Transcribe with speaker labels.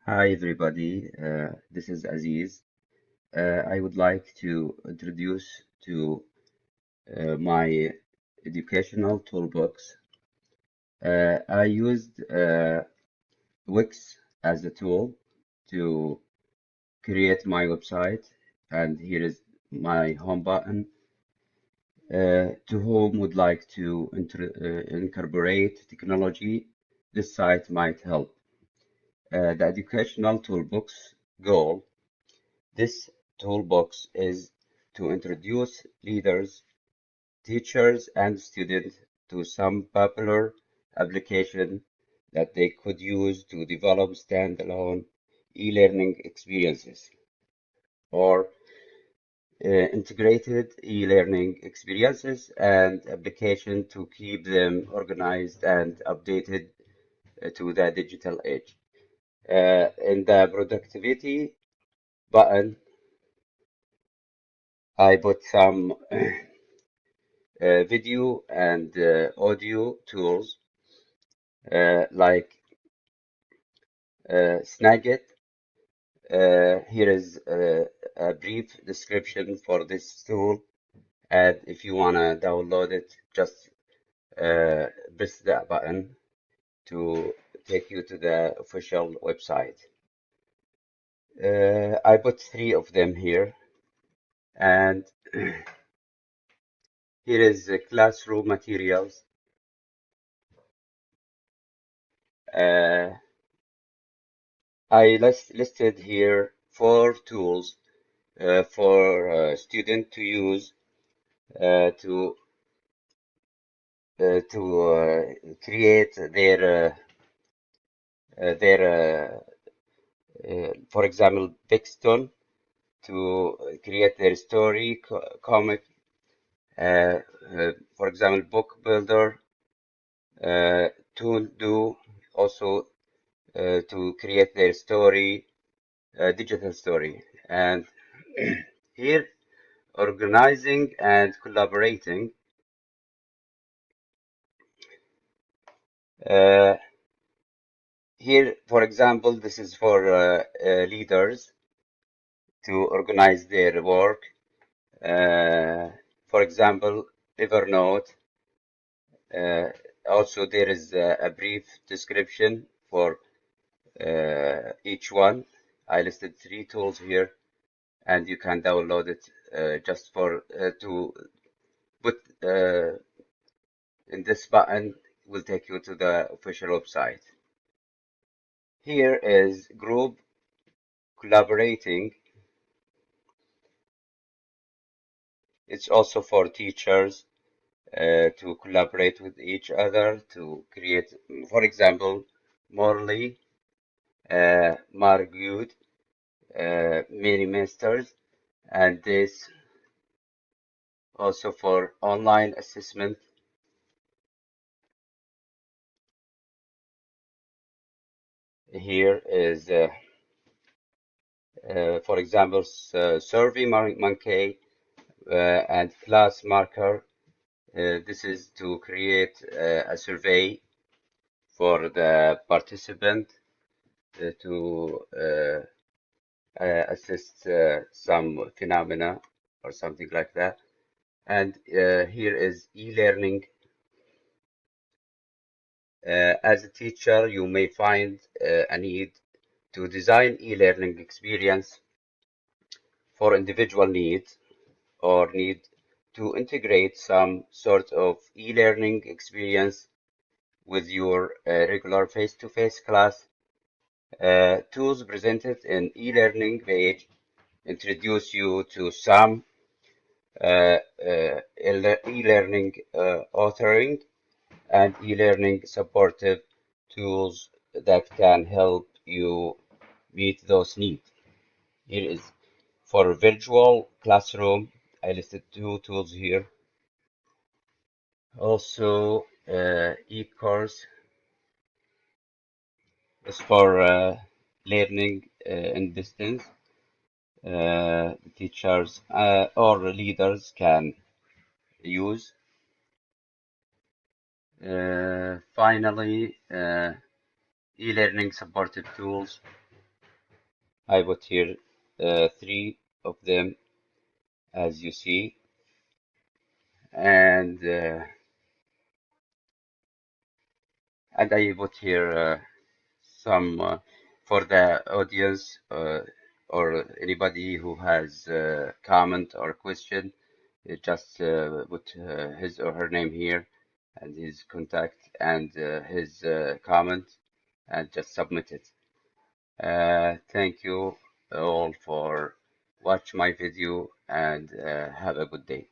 Speaker 1: Hi everybody, this is Aziz. I would like to introduce to my educational toolbox. I used Wix as a tool to create my website, and here is my home button. To whom would like to incorporate technology, this site might help. The educational toolbox goal. This toolbox is to introduce leaders, teachers, and students to some popular application that they could use to develop standalone e-learning experiences or integrated e-learning experiences and application to keep them organized and updated to the digital age. In the productivity button, I put some video and audio tools like Snagit. Here is a brief description for this tool, and if you want to download it, just press that button to take you to the official website. I put three of them here, and here is classroom materials. Uh, I listed here four tools for student to use to create for example, Bixton to create their story comic. For example, Book Builder, Tool Do also to create their story, digital story, and here organizing and collaborating. Uh, Here, for example, this is for leaders to organize their work. Uh, for example, Evernote. Uh, Also, there is a brief description for each one. I listed three tools here, and you can download it just for to put in this button will take you to the official website. Here is group collaborating. It's also for teachers to collaborate with each other to create, for example, Morley, Margood, mini masters, and this also for online assessment. Here is, for example, Survey Monkey and Class Marker. This is to create a survey for the participant to assist some phenomena or something like that. And here is e-learning. As a teacher, you may find a need to design e-learning experience for individual needs or need to integrate some sort of e-learning experience with your regular face-to-face class. Tools presented in e-learning page introduce you to some e-learning authoring and e-learning supportive tools that can help you meet those needs. Here is for virtual classroom. I listed two tools here. Also, e-course is for learning in distance. Teachers or leaders can use. Finally, e-learning supportive tools. I put here three of them, as you see, and I put here some for the audience or anybody who has comment or question. Just put his or her name here and his contact and his comment and just submit it. Thank you all for watch my video and have a good day.